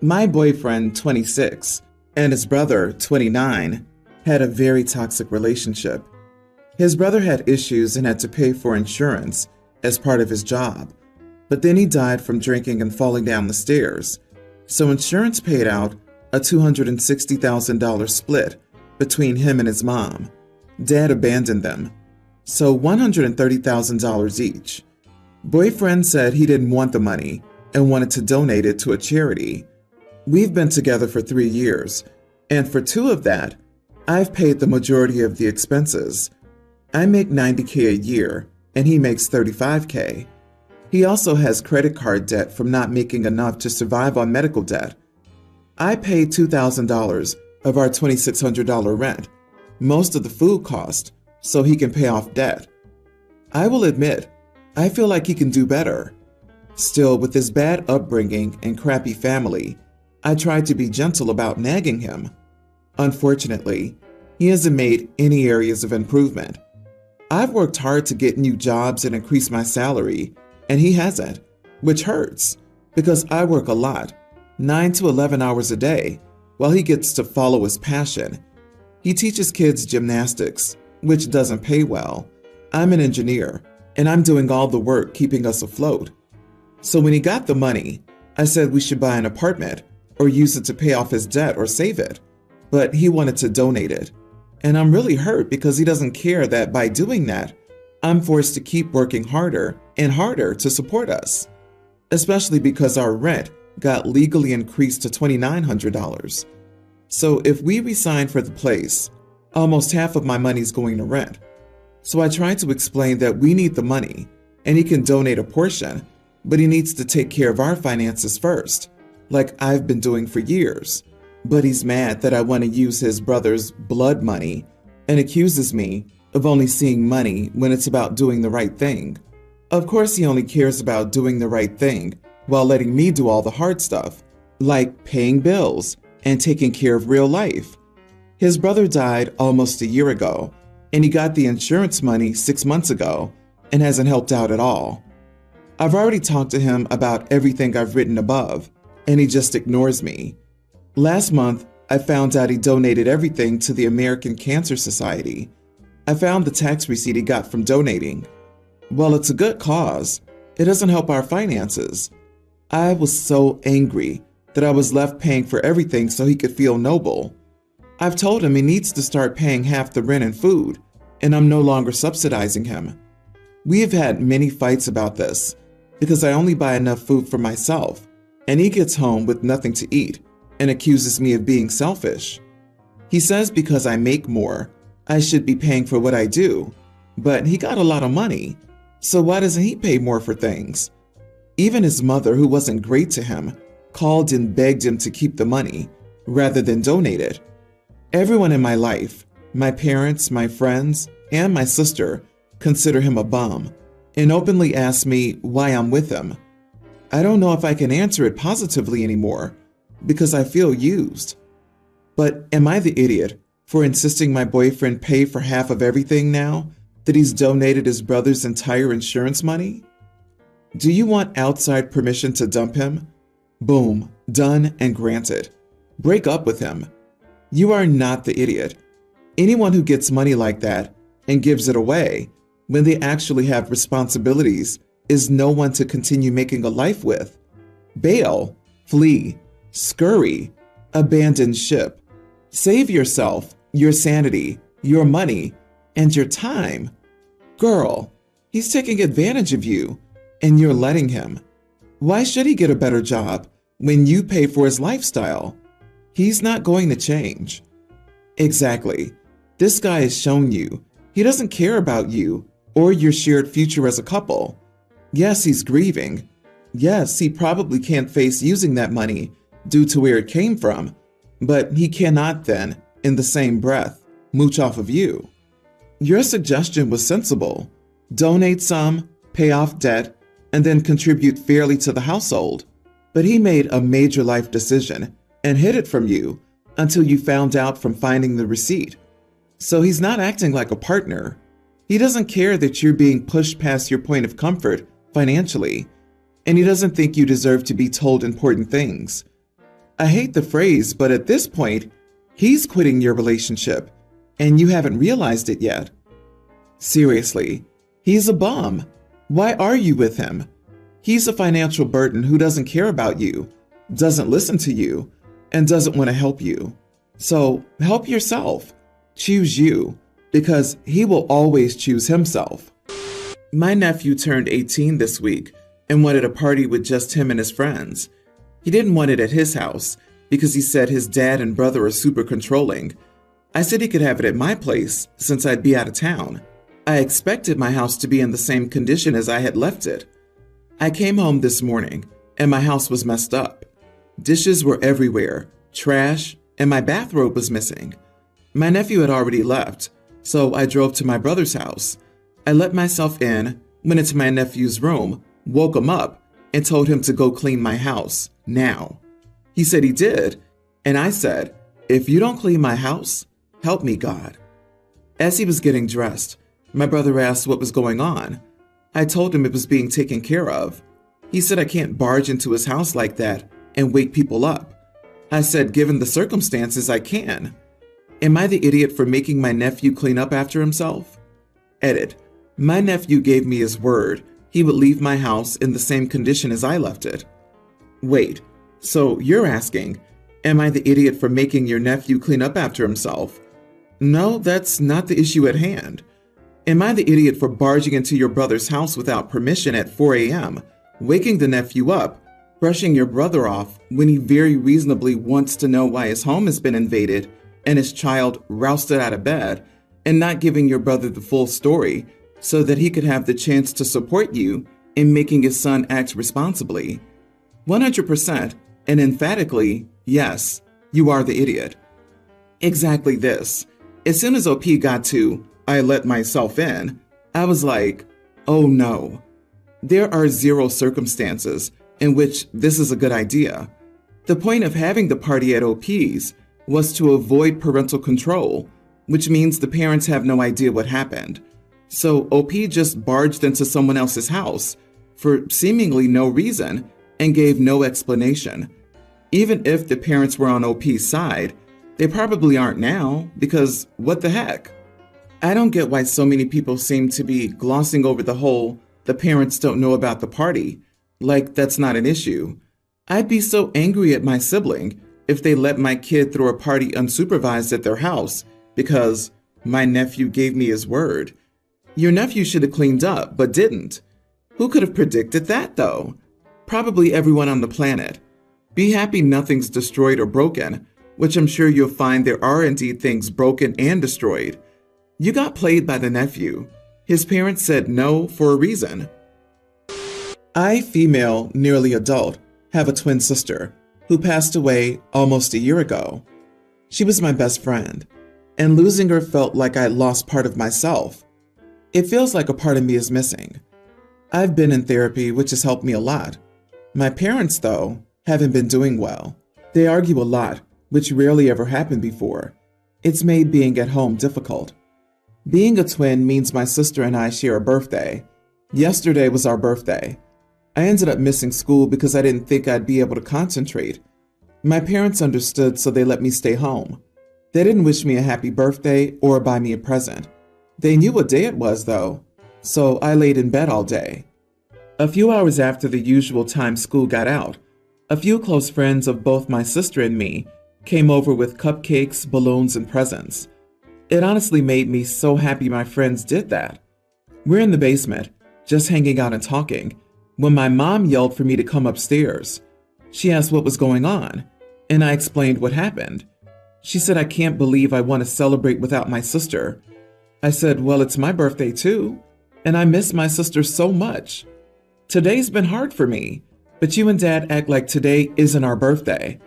My boyfriend, 26, and his brother, 29, had a very toxic relationship. His brother had issues and had to pay for insurance as part of his job, but then he died from drinking and falling down the stairs. So insurance paid out a $260,000 split between him and his mom. Dad abandoned them, so $130,000 each. Boyfriend said he didn't want the money and wanted to donate it to a charity. We've been together for 3 years, and for 2 of that, I've paid the majority of the expenses. I make $90K a year, and he makes $35K. He also has credit card debt from not making enough to survive on medical debt. I pay $2,000 of our $2,600 rent, most of the food cost, so he can pay off debt. I will admit, I feel like he can do better. Still, with his bad upbringing and crappy family, I tried to be gentle about nagging him. Unfortunately, he hasn't made any areas of improvement. I've worked hard to get new jobs and increase my salary, and he hasn't, which hurts because I work a lot, 9 to 11 hours a day, while he gets to follow his passion. He teaches kids gymnastics, which doesn't pay well. I'm an engineer, and I'm doing all the work keeping us afloat. So when he got the money, I said we should buy an apartment or use it to pay off his debt or save it, but he wanted to donate it. And I'm really hurt because he doesn't care that by doing that, I'm forced to keep working harder and harder to support us, especially because our rent got legally increased to $2,900. So if we resign for the place, almost half of my money's going to rent. So I tried to explain that we need the money and he can donate a portion, but he needs to take care of our finances first, like I've been doing for years. But he's mad that I want to use his brother's blood money and accuses me of only seeing money when it's about doing the right thing. Of course, he only cares about doing the right thing while letting me do all the hard stuff, like paying bills and taking care of real life. His brother died almost a year ago, and he got the insurance money 6 months ago and hasn't helped out at all. I've already talked to him about everything I've written above, and he just ignores me. Last month, I found out he donated everything to the American Cancer Society. I found the tax receipt he got from donating. Well, it's a good cause. It doesn't help our finances. I was so angry that I was left paying for everything so he could feel noble. I've told him he needs to start paying half the rent and food, and I'm no longer subsidizing him. We have had many fights about this because I only buy enough food for myself, and he gets home with nothing to eat and accuses me of being selfish. He says because I make more, I should be paying for what I do, but he got a lot of money, so why doesn't he pay more for things? Even his mother, who wasn't great to him, called and begged him to keep the money rather than donate it. Everyone in my life, my parents, my friends, and my sister, consider him a bum and openly ask me why I'm with him. I don't know if I can answer it positively anymore because I feel used. But am I the idiot for insisting my boyfriend pay for half of everything now that he's donated his brother's entire insurance money? Do you want outside permission to dump him? Boom, done and granted. Break up with him. You are not the idiot. Anyone who gets money like that and gives it away when they actually have responsibilities is no one to continue making a life with. Bail, flee, scurry, abandon ship. Save yourself, your sanity, your money, and your time. Girl, he's taking advantage of you, and you're letting him. Why should he get a better job when you pay for his lifestyle? He's not going to change. Exactly. This guy has shown you he doesn't care about you or your shared future as a couple. Yes, he's grieving. Yes, he probably can't face using that money due to where it came from, but he cannot then, in the same breath, mooch off of you. Your suggestion was sensible. Donate some, pay off debt, and then contribute fairly to the household. But he made a major life decision and hid it from you until you found out from finding the receipt. So he's not acting like a partner. He doesn't care that you're being pushed past your point of comfort financially, and he doesn't think you deserve to be told important things. I hate the phrase, but at this point, he's quitting your relationship, and you haven't realized it yet. Seriously, he's a bum. Why are you with him? He's a financial burden who doesn't care about you, doesn't listen to you, and doesn't want to help you. So help yourself. Choose you, because he will always choose himself. My nephew turned 18 this week and wanted a party with just him and his friends. He didn't want it at his house because he said his dad and brother are super controlling. I said he could have it at my place since I'd be out of town. I expected my house to be in the same condition as I had left it. I came home this morning and my house was messed up. Dishes were everywhere, trash, and my bathrobe was missing. My nephew had already left, so I drove to my brother's house. I let myself in, went into my nephew's room, woke him up, and told him to go clean my house, now. He said he did, and I said, "If you don't clean my house, help me, God." As he was getting dressed, my brother asked what was going on. I told him it was being taken care of. He said I can't barge into his house like that and wake people up. I said, given the circumstances, I can. Am I the idiot for making my nephew clean up after himself? Edit. My nephew gave me his word he would leave my house in the same condition as I left it. Wait, so you're asking, am I the idiot for making your nephew clean up after himself? No, that's not the issue at hand. Am I the idiot for barging into your brother's house without permission at 4 a.m., waking the nephew up, brushing your brother off when he very reasonably wants to know why his home has been invaded and his child rousted out of bed, and not giving your brother the full story so that he could have the chance to support you in making his son act responsibly? 100% and emphatically, yes, you are the idiot. Exactly this. As soon as OP got to, I let myself in, I was like, oh no. There are zero circumstances in which this is a good idea. The point of having the party at OP's was to avoid parental control, which means the parents have no idea what happened. So OP just barged into someone else's house for seemingly no reason and gave no explanation. Even if the parents were on OP's side, they probably aren't now, because what the heck? I don't get why so many people seem to be glossing over the whole the parents don't know about the party, like that's not an issue. I'd be so angry at my sibling if they let my kid throw a party unsupervised at their house because my nephew gave me his word. Your nephew should have cleaned up, but didn't. Who could have predicted that, though? Probably everyone on the planet. Be happy nothing's destroyed or broken, which I'm sure you'll find there are indeed things broken and destroyed. You got played by the nephew. His parents said no for a reason. I, female, nearly adult, have a twin sister who passed away almost a year ago. She was my best friend, and losing her felt like I lost part of myself. It feels like a part of me is missing. I've been in therapy, which has helped me a lot. My parents, though, haven't been doing well. They argue a lot, which rarely ever happened before. It's made being at home difficult. Being a twin means my sister and I share a birthday. Yesterday was our birthday. I ended up missing school because I didn't think I'd be able to concentrate. My parents understood, so they let me stay home. They didn't wish me a happy birthday or buy me a present. They knew what day it was, though, so I laid in bed all day. A few hours after the usual time school got out, a few close friends of both my sister and me came over with cupcakes, balloons, and presents. It honestly made me so happy my friends did that. We're in the basement, just hanging out and talking, when my mom yelled for me to come upstairs. She asked what was going on, and I explained what happened. She said I can't believe I want to celebrate without my sister. I said, well, it's my birthday too, and I miss my sister so much. Today's been hard for me, but you and Dad act like today isn't our birthday.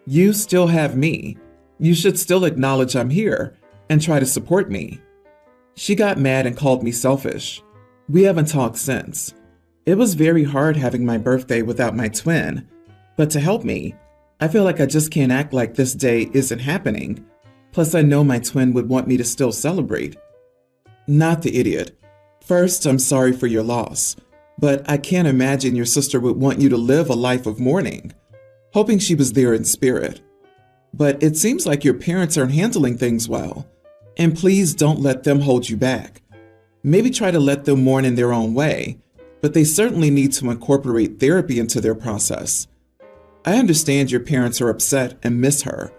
You still have me. You should still acknowledge I'm here and try to support me. She got mad and called me selfish. We haven't talked since. It was very hard having my birthday without my twin, but to help me, I feel like I just can't act like this day isn't happening. Plus, I know my twin would want me to still celebrate. Not the idiot. First, I'm sorry for your loss, but I can't imagine your sister would want you to live a life of mourning. hoping she was there in spirit. But it seems like your parents aren't handling things well, and please don't let them hold you back. Maybe try to let them mourn in their own way, but they certainly need to incorporate therapy into their process. I understand your parents are upset and miss her,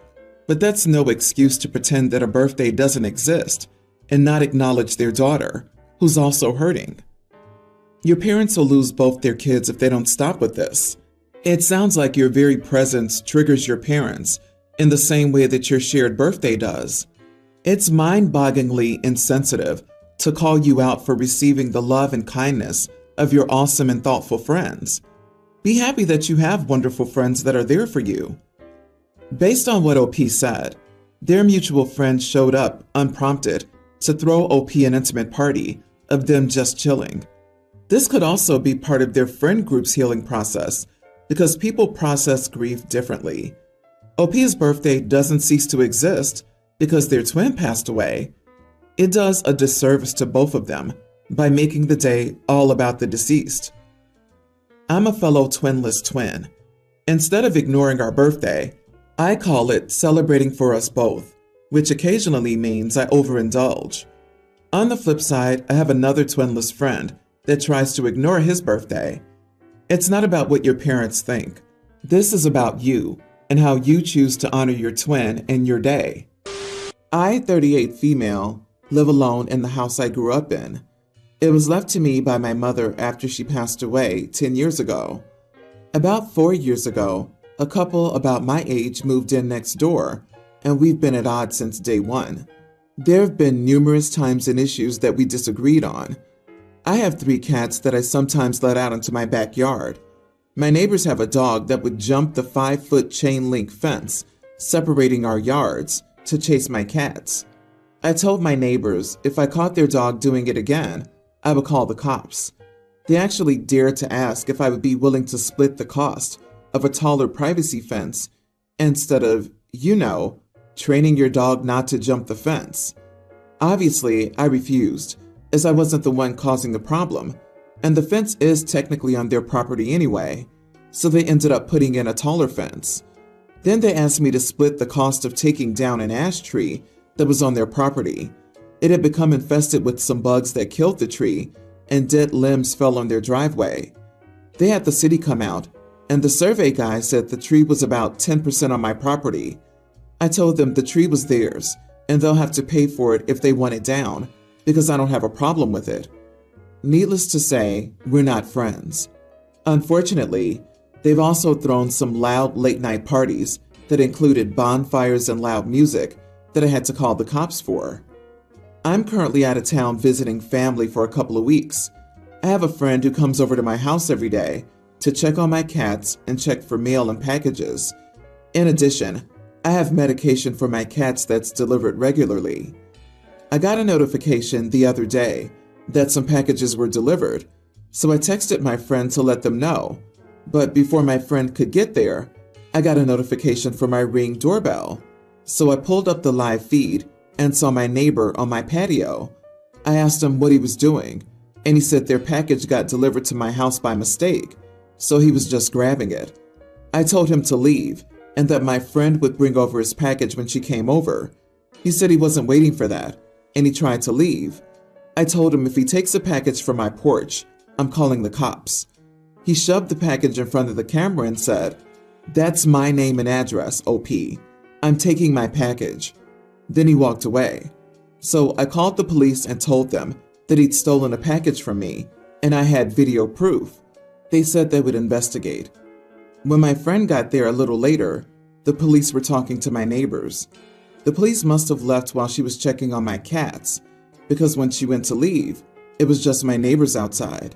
but that's no excuse to pretend that a birthday doesn't exist and not acknowledge their daughter, who's also hurting. Your parents will lose both their kids if they don't stop with this. It sounds like your very presence triggers your parents in the same way that your shared birthday does. It's mind-bogglingly insensitive to call you out for receiving the love and kindness of your awesome and thoughtful friends. Be happy that you have wonderful friends that are there for you. Based on what OP said, their mutual friend showed up unprompted to throw OP an intimate party of them just chilling. This could also be part of their friend group's healing process because people process grief differently. OP's birthday doesn't cease to exist because their twin passed away. It does a disservice to both of them by making the day all about the deceased. I'm a fellow twinless twin. Instead of ignoring our birthday, I call it celebrating for us both, which occasionally means I overindulge. On the flip side, I have another twinless friend that tries to ignore his birthday. It's not about what your parents think. This is about you and how you choose to honor your twin and your day. I, 38 female, live alone in the house I grew up in. It was left to me by my mother after she passed away 10 years ago. About 4 years ago, a couple about my age moved in next door, and we've been at odds since day one. There have been numerous times and issues that we disagreed on. I have 3 cats that I sometimes let out into my backyard. My neighbors have a dog that would jump the 5-foot chain link fence separating our yards to chase my cats. I told my neighbors if I caught their dog doing it again, I would call the cops. They actually dared to ask if I would be willing to split the cost of a taller privacy fence instead of, training your dog not to jump the fence. Obviously, I refused, as I wasn't the one causing the problem, and the fence is technically on their property anyway, so they ended up putting in a taller fence. Then they asked me to split the cost of taking down an ash tree that was on their property. It had become infested with some bugs that killed the tree, and dead limbs fell on their driveway. They had the city come out, and the survey guy said the tree was about 10% on my property. I told them the tree was theirs, and they'll have to pay for it if they want it down, because I don't have a problem with it. Needless to say, we're not friends. Unfortunately, they've also thrown some loud late-night parties that included bonfires and loud music that I had to call the cops for. I'm currently out of town visiting family for a couple of weeks. I have a friend who comes over to my house every day to check on my cats and check for mail and packages. In addition, I have medication for my cats that's delivered regularly. I got a notification the other day that some packages were delivered, so I texted my friend to let them know. But before my friend could get there, I got a notification for my Ring doorbell. So I pulled up the live feed and saw my neighbor on my patio. I asked him what he was doing, and he said their package got delivered to my house by mistake, so he was just grabbing it. I told him to leave and that my friend would bring over his package when she came over. He said he wasn't waiting for that, and he tried to leave. I told him if he takes a package from my porch, I'm calling the cops. He shoved the package in front of the camera and said, "That's my name and address, OP. I'm taking my package." Then he walked away. So I called the police and told them that he'd stolen a package from me, and I had video proof. They said they would investigate. When my friend got there a little later, the police were talking to my neighbors. The police must have left while she was checking on my cats, because when she went to leave, it was just my neighbors outside.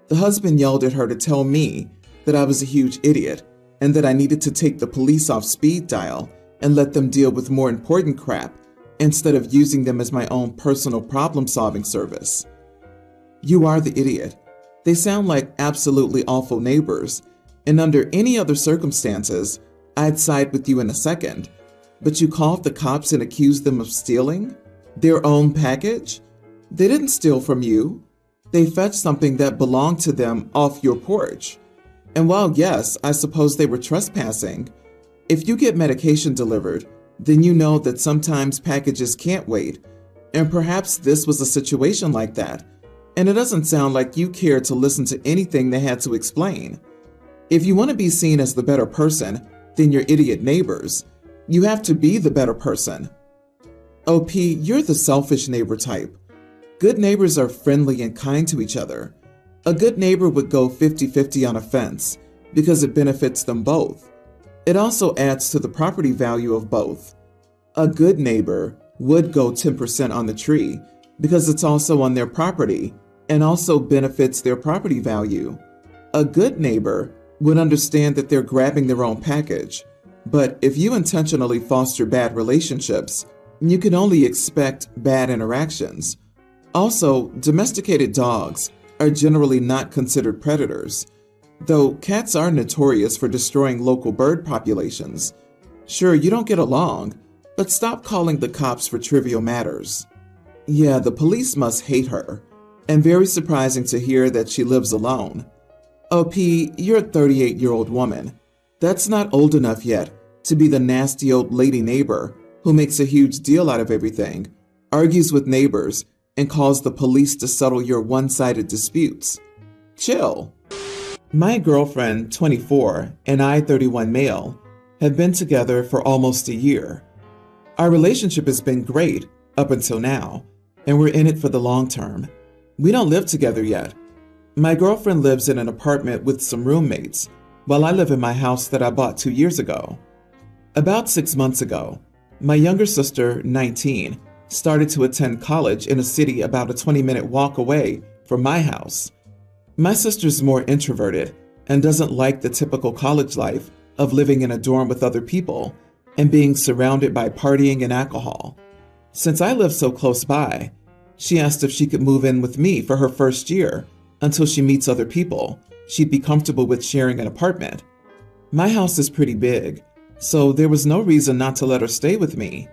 The husband yelled at her to tell me that I was a huge idiot and that I needed to take the police off speed dial and let them deal with more important crap instead of using them as my own personal problem-solving service. You are the idiot. They sound like absolutely awful neighbors, and under any other circumstances, I'd side with you in a second. But you called the cops and accused them of stealing their own package? They didn't steal from you. They fetched something that belonged to them off your porch. And while yes, I suppose they were trespassing, if you get medication delivered, then you know that sometimes packages can't wait, and perhaps this was a situation like that, and it doesn't sound like you cared to listen to anything they had to explain. If you want to be seen as the better person than your idiot neighbors, you have to be the better person. OP, you're the selfish neighbor type. Good neighbors are friendly and kind to each other. A good neighbor would go 50-50 on a fence because it benefits them both. It also adds to the property value of both. A good neighbor would go 10% on the tree because it's also on their property and also benefits their property value. A good neighbor would understand that they're grabbing their own package, but if you intentionally foster bad relationships, you can only expect bad interactions. Also, domesticated dogs are generally not considered predators, though cats are notorious for destroying local bird populations. Sure, you don't get along, but stop calling the cops for trivial matters. Yeah, the police must hate her, and very surprising to hear that she lives alone. OP, you're a 38-year-old woman. That's not old enough yet to be the nasty old lady neighbor who makes a huge deal out of everything, argues with neighbors, and calls the police to settle your one-sided disputes. Chill. My girlfriend, 24, and I, 31 male, have been together for almost a year. Our relationship has been great up until now, and we're in it for the long term. We don't live together yet. My girlfriend lives in an apartment with some roommates, while I live in my house that I bought 2 years ago. About 6 months ago, my younger sister, 19, started to attend college in a city about a 20-minute walk away from my house. My sister's more introverted and doesn't like the typical college life of living in a dorm with other people and being surrounded by partying and alcohol. Since I live so close by, she asked if she could move in with me for her first year until she meets other people she'd be comfortable with sharing an apartment. My house is pretty big, so there was no reason not to let her stay with me.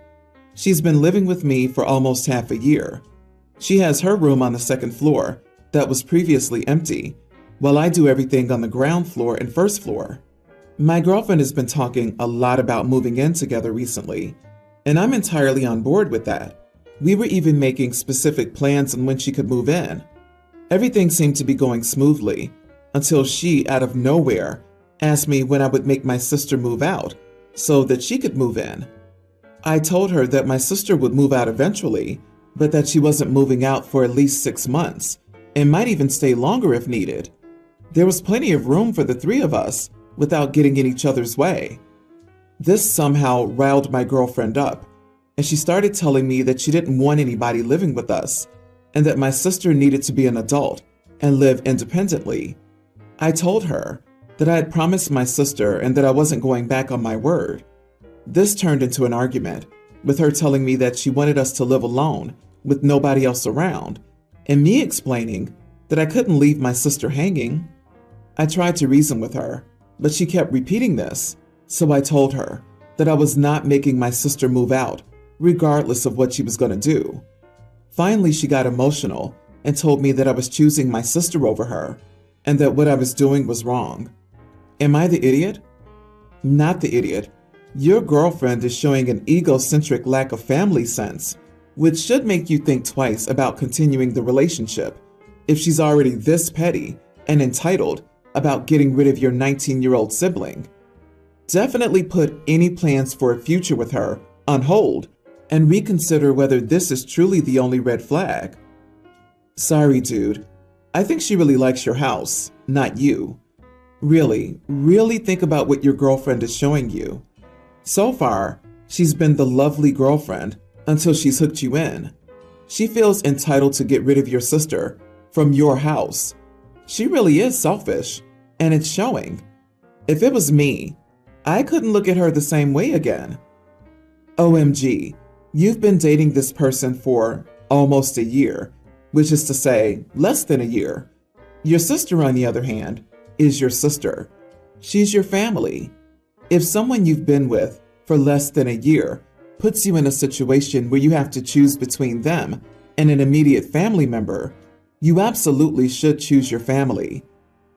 She's been living with me for almost half a year. She has her room on the second floor that was previously empty, while I do everything on the ground floor and first floor. My girlfriend has been talking a lot about moving in together recently, and I'm entirely on board with that. We were even making specific plans on when she could move in. Everything seemed to be going smoothly until she, out of nowhere, asked me when I would make my sister move out so that she could move in. I told her that my sister would move out eventually, but that she wasn't moving out for at least 6 months and might even stay longer if needed. There was plenty of room for the three of us without getting in each other's way. This somehow riled my girlfriend up, and she started telling me that she didn't want anybody living with us and that my sister needed to be an adult and live independently. I told her that I had promised my sister and that I wasn't going back on my word. This turned into an argument, with her telling me that she wanted us to live alone with nobody else around, and me explaining that I couldn't leave my sister hanging. I tried to reason with her, but she kept repeating this, so I told her that I was not making my sister move out, regardless of what she was going to do. Finally, she got emotional and told me that I was choosing my sister over her, and that what I was doing was wrong. Am I the idiot? Not the idiot. Your girlfriend is showing an egocentric lack of family sense, which should make you think twice about continuing the relationship if she's already this petty and entitled about getting rid of your 19-year-old sibling. Definitely put any plans for a future with her on hold and reconsider whether this is truly the only red flag. Sorry, dude. I think she really likes your house, not you. Really think about what your girlfriend is showing you. So far, she's been the lovely girlfriend until she's hooked you in. She feels entitled to get rid of your sister from your house. She really is selfish, and it's showing. If it was me, I couldn't look at her the same way again. OMG, you've been dating this person for almost a year, which is to say, less than a year. Your sister, on the other hand, is your sister. She's your family. If someone you've been with for less than a year puts you in a situation where you have to choose between them and an immediate family member, you absolutely should choose your family.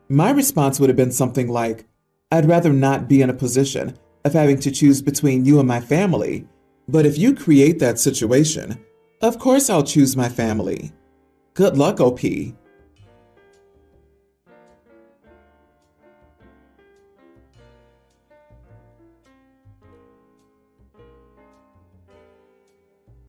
My response would have been something like, I'd rather not be in a position of having to choose between you and my family, but if you create that situation, of course I'll choose my family. Good luck, OP.